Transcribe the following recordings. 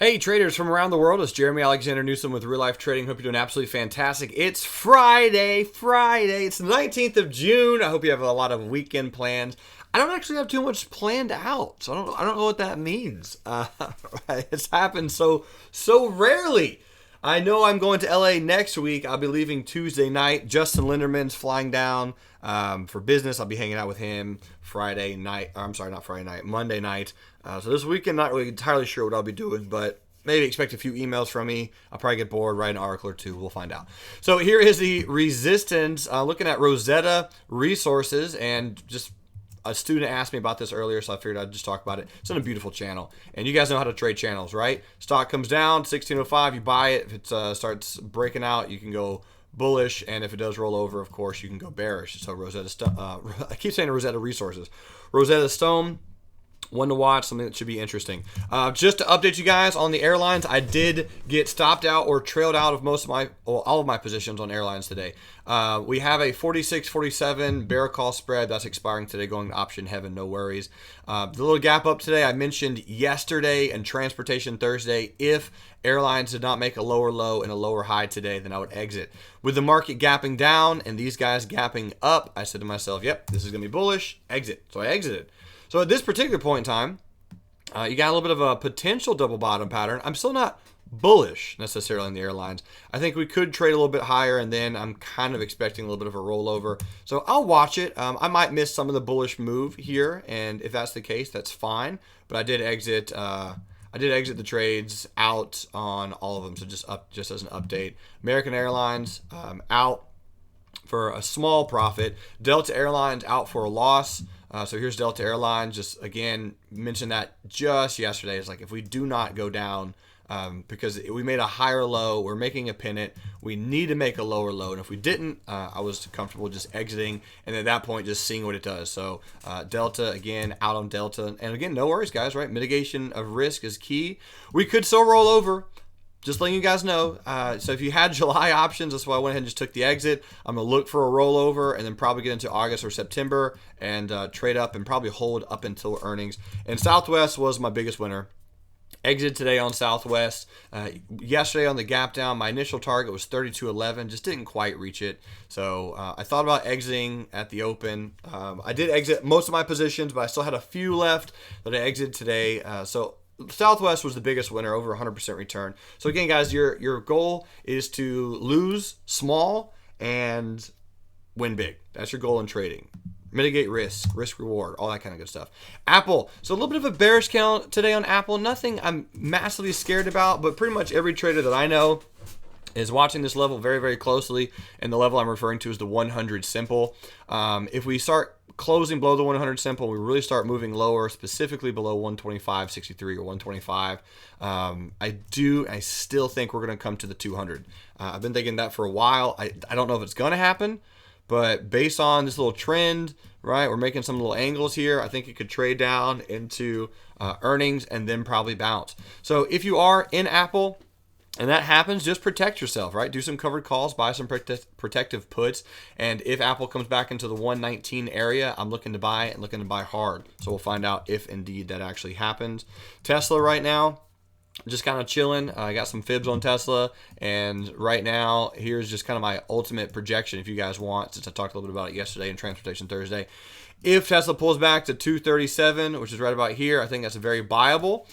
Hey traders from around the world, it's Jerremy Alexander Newsome with Real Life Trading. Hope you're doing absolutely fantastic. It's Friday. It's the 19th of June. I hope you have a lot of weekend plans. I don't actually have too much planned out, so I don't know what that means. It's happened so rarely. I know I'm going to LA next week. I'll be leaving Tuesday night. Justin Linderman's flying down for business. I'll be hanging out with him Friday night. I'm sorry, not Friday night, Monday night. So this weekend, not really entirely sure what I'll be doing, but maybe expect a few emails from me. I'll probably get bored, write an article or two. We'll find out. So here is the resistance. Looking at Rosetta Resources, and just a student asked me about this earlier, so I figured I'd just talk about it. It's on a beautiful channel, and you guys know how to trade channels, right? Stock comes down, 1605, you buy it. If it starts breaking out, you can go bullish, and if it does roll over, of course, you can go bearish. So I keep saying Rosetta Resources. Rosetta Stone, one to watch, something that should be interesting. Just to update you guys on the airlines, I did get stopped out or trailed out of all of my positions on airlines today. We have a 46-47 bear call spread that's expiring today, going to option heaven, no worries. The little gap up today, I mentioned yesterday and transportation Thursday. If airlines did not make a lower low and a lower high today, then I would exit. With the market gapping down and these guys gapping up, I said to myself, yep, this is going to be bullish, exit. So I exited. So at this particular point in time, you got a little bit of a potential double bottom pattern. I'm still not bullish necessarily in the airlines. I think we could trade a little bit higher, and then I'm kind of expecting a little bit of a rollover. So I'll watch it. I might miss some of the bullish move here, and if that's the case, that's fine. But I did exit. I did exit the trades out on all of them. So just as an update, American Airlines out for a small profit. Delta Airlines out for a loss. So here's Delta Airlines. Just again, mentioned that just yesterday. It's like if we do not go down, because we made a higher low, we're making a pennant. We need to make a lower low, and if we didn't, I was comfortable just exiting, and at that point, just seeing what it does. So Delta again, out on Delta, and again, no worries, guys. Right, mitigation of risk is key. We could still roll over. Just letting you guys know. So if you had July options, that's why I went ahead and just took the exit. I'm going to look for a rollover and then probably get into August or September and trade up and probably hold up until earnings. And Southwest was my biggest winner. Exited today on Southwest. Yesterday on the gap down, my initial target was 32.11. Just didn't quite reach it. So I thought about exiting at the open. I did exit most of my positions, but I still had a few left that I exited today. So Southwest was the biggest winner, over 100% return. So again, guys, your goal is to lose small and win big. That's your goal in trading. Mitigate risk reward, all that kind of good stuff. Apple. So a little bit of a bearish count today on Apple. Nothing I'm massively scared about, but pretty much every trader that I know is watching this level very, very closely, and the level I'm referring to is the 100 simple. If we start closing below the 100 simple, we really start moving lower, specifically below 125.63 or 125. I still think we're going to come to the 200. I've been thinking that for a while. I don't know if it's going to happen, but based on this little trend, right, we're making some little angles here. I think it could trade down into earnings and then probably bounce. So if you are in Apple, and that happens, just protect yourself, right? Do some covered calls, buy some protective puts. And if Apple comes back into the 119 area, I'm looking to buy and looking to buy hard. So we'll find out if indeed that actually happens. Tesla right now, just kind of chilling. I got some fibs on Tesla. And right now, here's just kind of my ultimate projection if you guys want, since I talked a little bit about it yesterday in Transportation Thursday. If Tesla pulls back to 237, which is right about here, I think that's very buyable.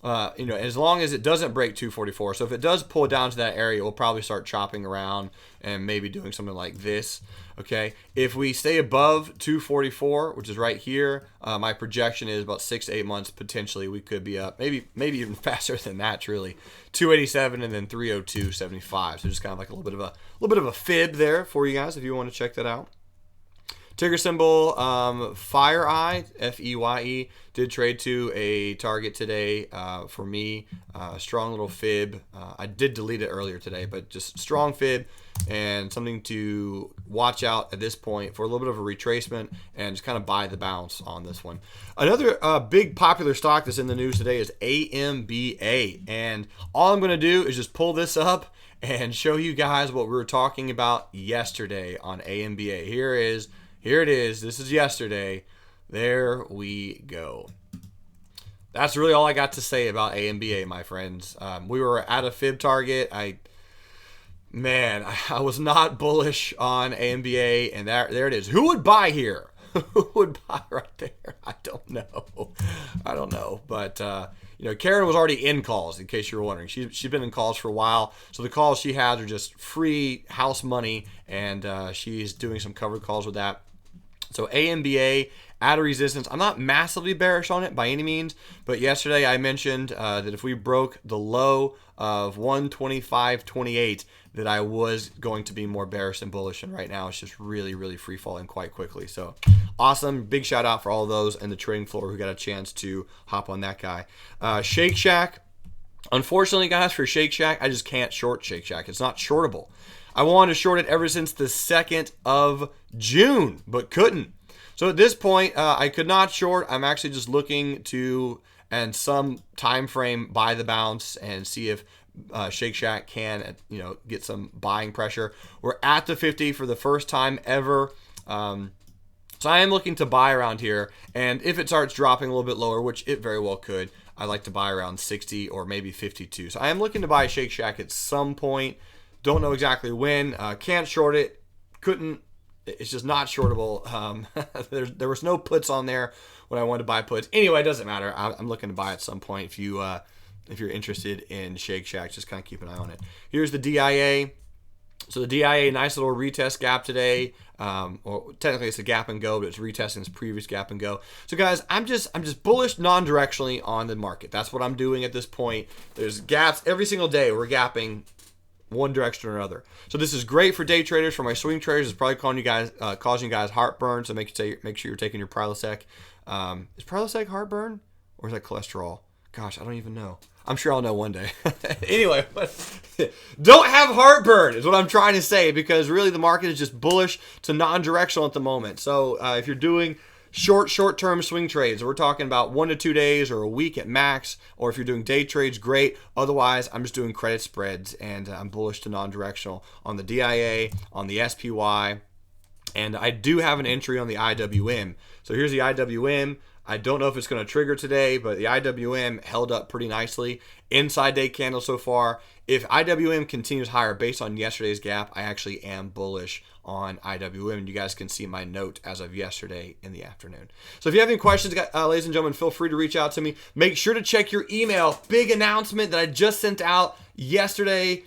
As long as it doesn't break 244. So if it does pull down to that area, we'll probably start chopping around and maybe doing something like this. Okay. If we stay above 244, which is right here, my projection is about 6 to 8 months potentially we could be up. Maybe even faster than that. Truly, 287 and then 302.75. So just kind of like a little bit of a fib there for you guys if you want to check that out. Ticker symbol FireEye, F-E-Y-E, did trade to a target today for me. Strong little fib. I did delete it earlier today, but just strong fib and something to watch out at this point for a little bit of a retracement and just kind of buy the bounce on this one. Another big popular stock that's in the news today is AMBA. And all I'm going to do is just pull this up and show you guys what we were talking about yesterday on AMBA. Here it is. This is yesterday. There we go. That's really all I got to say about AMBA, my friends. We were at a fib target. I was not bullish on AMBA, and there it is. Who would buy here? Who would buy right there? I don't know. But Karen was already in calls, in case you were wondering. She's been in calls for a while. So the calls she has are just free house money, and she's doing some covered calls with that. So AMBA at a resistance. I'm not massively bearish on it by any means, but yesterday I mentioned that if we broke the low of 125.28, that I was going to be more bearish than bullish, and right now it's just really, really free falling quite quickly. So awesome. Big shout out for all of those in the trading floor who got a chance to hop on that guy. Shake Shack. Unfortunately, guys, for Shake Shack, I just can't short Shake Shack. It's not shortable. I wanted to short it ever since the 2nd of June, but couldn't. So at this point, I could not short. I'm actually just looking to, and some time frame, buy the bounce and see if Shake Shack can, get some buying pressure. We're at the 50 for the first time ever. So I am looking to buy around here. And if it starts dropping a little bit lower, which it very well could, I'd like to buy around 60 or maybe 52. So I am looking to buy Shake Shack at some point. Don't know exactly when. Can't short it. Couldn't. It's just not shortable. There was no puts on there when I wanted to buy puts. Anyway, it doesn't matter. I'm looking to buy at some point. If you're interested in Shake Shack, just kind of keep an eye on it. Here's the DIA. So the DIA, nice little retest gap today. Or technically it's a gap and go, but it's retesting its previous gap and go. So guys, I'm just bullish non-directionally on the market. That's what I'm doing at this point. There's gaps every single day. We're gapping one direction or another. So this is great for day traders. For my swing traders, it's probably causing you guys heartburn. So make sure you're taking your Prilosec. Is Prilosec heartburn or is that cholesterol? Gosh, I don't even know. I'm sure I'll know one day. Anyway, don't have heartburn is what I'm trying to say, because really the market is just bullish to non-directional at the moment. So if you're doing short-term swing trades, we're talking about 1 to 2 days or a week at max, or if you're doing day trades, great. Otherwise, I'm just doing credit spreads, and I'm bullish to non-directional on the DIA, on the SPY, and I do have an entry on the IWM. So here's the IWM. I don't know if it's going to trigger today, but the IWM held up pretty nicely. Inside day candle so far. If IWM continues higher based on yesterday's gap, I actually am bullish on IWM. And you guys can see my note as of yesterday in the afternoon. So if you have any questions, ladies and gentlemen, feel free to reach out to me. Make sure to check your email. Big announcement that I just sent out yesterday.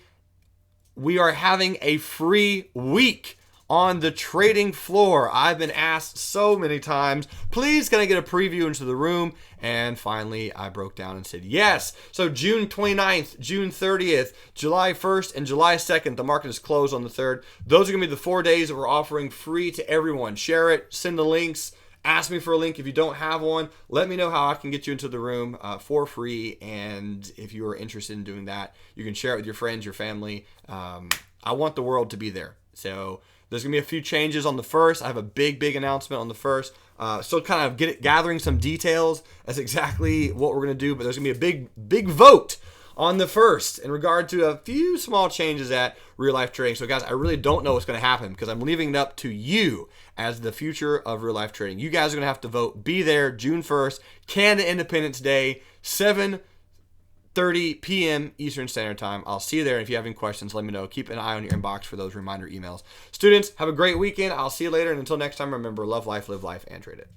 We are having a free week on the trading floor. I've been asked so many times, please can I get a preview into the room? And finally I broke down and said yes. So June 29th, June 30th, July 1st, and July 2nd, the market is closed on the 3rd. Those are going to be the 4 days that we're offering free to everyone. Share it, send the links, ask me for a link if you don't have one. Let me know how I can get you into the room for free. And if you are interested in doing that, you can share it with your friends, your family. I want the world to be there. So there's going to be a few changes on the 1st. I have a big announcement on the 1st. Still kind of gathering some details as exactly what we're going to do, but there's going to be a big vote on the 1st in regard to a few small changes at Real Life Trading. So guys, I really don't know what's going to happen because I'm leaving it up to you as the future of Real Life Trading. You guys are going to have to vote. Be there June 1st, Canada Independence Day, 7:30 p.m. Eastern Standard Time. I'll see you there. And if you have any questions, let me know. Keep an eye on your inbox for those reminder emails. Students, have a great weekend. I'll see you later. And until next time, remember, love life, live life, and trade it.